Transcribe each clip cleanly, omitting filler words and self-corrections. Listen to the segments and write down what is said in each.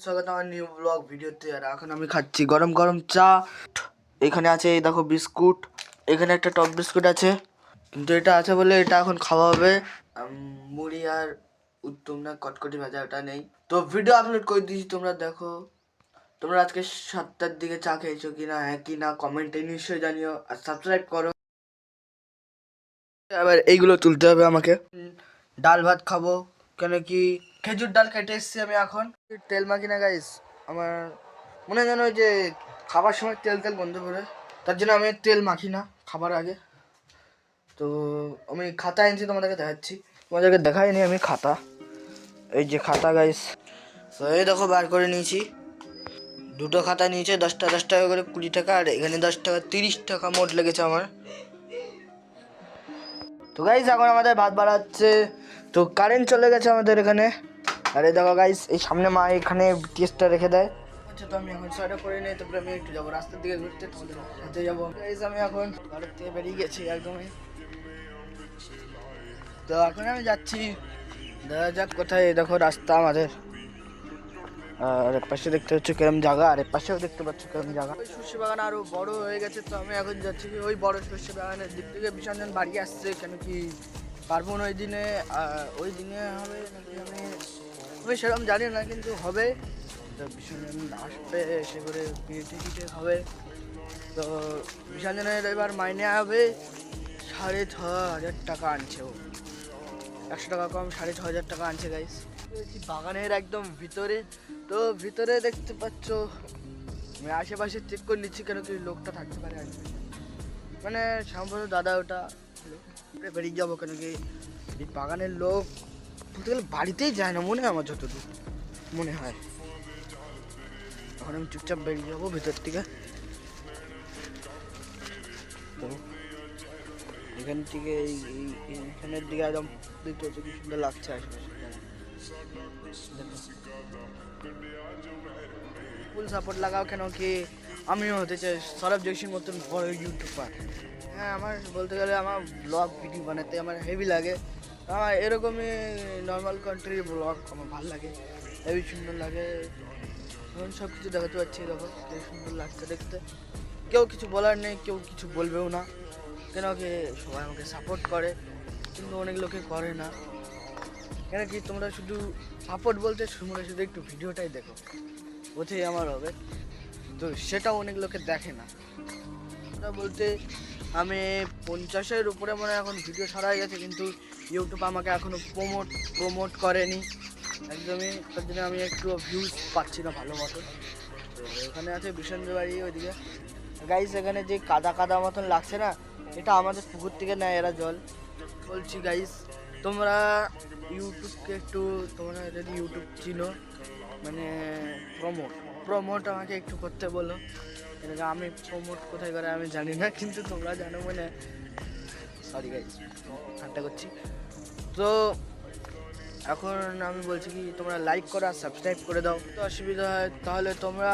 স্বাগত আমার new blog ভিডিওতে। আর এখন আমি খাচ্ছি গরম গরম চা। এখানে আছে এই দেখো বিস্কুট, এখানে একটা টপ বিস্কুট আছে, কিন্তু এটা আছে বলে এটা এখন খাওয়া হবে। মুড়ি আর উত্তম না কটকটি ভাজা ওটা নেই, তো ভিডিও আপলোড করে দিয়েছি, তোমরা দেখো। তোমরা আজকে 7টার দিকে চা খেয়েছো কিনা, হ্যাঁ কি না কমেন্টে নিশ্চয়ই জানিও, আর সাবস্ক্রাইব করো। এবার এইগুলো তুলতে হবে আমাকে। ডাল ভাত খাবো, কেন কি খেজুর ডাল কেটে এসছি আমি এখন। তেল মাখি না গাইস, আমার মনে হয় যেন ওই যে খাবার সময় তেল তেল গন্ধ করে, তার জন্য আমি তেল মাখি না খাবার আগে। তো আমি খাতা এনেছি, তোমাদেরকে দেখাচ্ছি। তোমাদেরকে দেখাইনি আমি খাতা, এই যে খাতা গাইস। তো এই দেখো বার করে নিয়েছি, দুটো খাতা নিয়েছে, 10 টাকা করে, 20 টাকা, আর এখানে 10 টাকা, 30 টাকা মোট লেগেছে আমার। তো গাইস এখন আমাদের ভাত বাড়াচ্ছে, তো কারেন্ট চলে গেছে আমাদের এখানে। আরে দেখো গাইস, এই সামনে মা এখানে টিএসটা রেখে দেয়। আচ্ছা, তো আমি এখন সোয়েটার পরে নিই, তারপরে আমি একটু যাবো রাস্তার দিকে ঘুরতে, তোমাদের সাথে যাবো। গাইস আমি এখন বাড়ির থেকে বেরিয়ে গেছি একদমই, তো এখন আমি যাচ্ছি, দেখা যাক কোথায়। দেখো রাস্তা আমাদের, আর পাশে দেখতে হচ্ছে কিরম জায়গা, আর পাশেও দেখতে পাচ্ছ কিরম জায়গা। ওই সর্ষে বাগান আরো বড় হয়ে গেছে, তো আমি এখন যাচ্ছি ওই বড় সর্ষে বাগানের দিক থেকে। বিসর্জন বাড়ি আসছে, কেন কি পার্বণ ওই দিনে হবে নাকি আমি সেরকম জানি না, কিন্তু হবে। তো বিসর্জন আসবে, এসে করে পিঠে হবে। তো বিসর্জনের এবার মাইনে হবে 6,500 টাকা আনছে ও, 100 টাকা কম, 6,500 টাকা আনছে গাইস। বাগানের একদম ভিতরে, তো ভিতরে দেখতে পাচ্ছ আমি আশেপাশে চেক করে নিচ্ছি, কেন কি লোকটা থাকতে পারে আশেপাশে, মানে সম্ভবত দাদা ওটা বেরিয়ে যাবো, কেন কি এই বাগানের লোক বলতে গেলে বাড়িতেই যায় না মনে হয় আমার, যতদূর মনে হয়। এখন আমি চুপচাপ বেরিয়ে যাবো ভিতর থেকে। তো এখান থেকে এইখানের দিকে একদম দেখতে হচ্ছে কি সুন্দর লাগছে আশেপাশে। ফুল সাপোর্ট লাগাও, কেন কি আমিও হতে চাই সৌরভ জোশীর মতন বড় ইউটিউবার। হ্যাঁ, আমার বলতে গেলে আমার ব্লগ ভিডিও বানাতে আমার হেভি লাগে। আমার এরকমই নর্মাল কান্ট্রির ব্লগ আমার ভালো লাগে, হেভি সুন্দর লাগে। এখন সব কিছু দেখাতে পাচ্ছি, দেখো খুব সুন্দর লাগছে দেখতে। কেউ কিছু বলার নেই, কেউ কিছু বলবেও না, কেন কি সবাই আমাকে সাপোর্ট করে, কিন্তু অনেক লোকে করে না। কেন কি তোমরা শুধু সাপোর্ট বলতে তোমরা শুধু একটু ভিডিওটাই দেখো, ওতেই আমার হবে, তো সেটা অনেক লোকে দেখে না। ওটা বলতে আমি 50-এর উপরে মনে হয় এখন ভিডিও ছাড়া হয়ে গেছে, কিন্তু ইউটিউব আমাকে এখনও প্রমোট করেনি একদমই, তার জন্য আমি একটু ভিউজ পাচ্ছি না ভালো মতো। তো এখানে আছে বিসঞ্জয় বাড়ি ওইদিকে গাইস, এখানে যে কাদা কাদা মতন লাগছে না, এটা আমাদের পুকুর থেকে নেয় এরা জল। বলছি গাইস, তোমরা ইউটিউবকে একটু, তোমরা যদি ইউটিউব চিনো, মানে প্রমোট আমাকে একটু করতে বলো। আমি প্রমোট কোথায় করে আমি জানি না, কিন্তু তোমরা জানো মানে। সরি গাইস, ঠাট্টা করছি। তো এখন আমি বলছি কি, তোমরা লাইক করো আর সাবস্ক্রাইব করে দাও। তো অসুবিধা হয় তাহলে তোমরা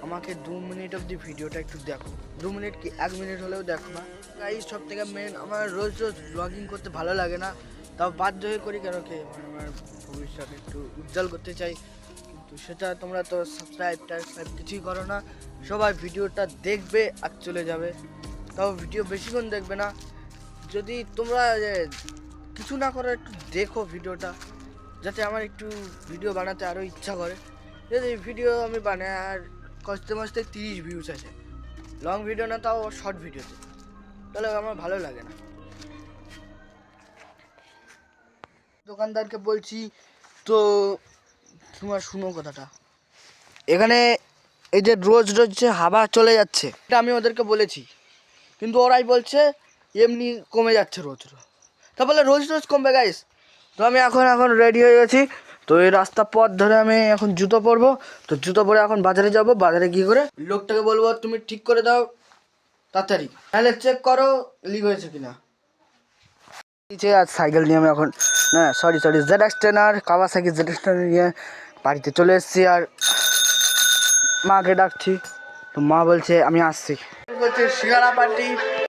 আমাকে 2 মিনিট অবধি ভিডিওটা একটু দেখো, 2 মিনিট কি 1 মিনিট হলেও দেখো না গাইস। সব থেকে মেন, আমার রোজ ব্লগিং করতে ভালো লাগে না, তাও বাধ্য হয়ে করি, কেন কি আমার ভবিষ্যতে একটু উজ্জ্বল করতে চাই। কিন্তু সেটা তোমরা তো সাবস্ক্রাইব কিছুই করো না, সবাই ভিডিওটা দেখবে আর চলে যাবে, তাও ভিডিও বেশিক্ষণ দেখবে না। যদি তোমরা কিছু না করো, একটু দেখো ভিডিওটা, যাতে আমার একটু ভিডিও বানাতে আরও ইচ্ছা করে। যদি ভিডিও আমি বানাই আর কষ্টে মস্তে 30 ভিউজ আছে, লং ভিডিও না, তাও শর্ট ভিডিওতে, তাহলে আমার ভালো লাগে না। দোকানদারকে বলছি, তো তোমার শুনো কথাটা, এখানে এই যে রোজ যে হাওয়া চলে যাচ্ছে, এটা আমি ওদেরকে বলেছি, কিন্তু ওরাই বলছে এমনি কমে যাচ্ছে রোজ, তা বলে রোজ কমবে গাইস। তো আমি এখন রেডি হয়ে গেছি, তো এই রাস্তা পথ ধরে আমি এখন জুতো পরবো। তো জুতো পরে এখন বাজারে যাব, বাজারে গিয়ে করে লোকটাকে বলবো তুমি ঠিক করে দাও তাড়াতাড়ি, তাহলে চেক করো লিক হয়েছে কিনা। আর সাইকেল নিয়ে আমি এখন, না সরি ZX-10 আর কাওয়াসাকি ZX-10 নিয়ে বাড়িতে চলে এসেছি, আর মাকে ডাকছি, তো মা বলছে আমি আসছি, বলছে সিঙ্গারা পার্টি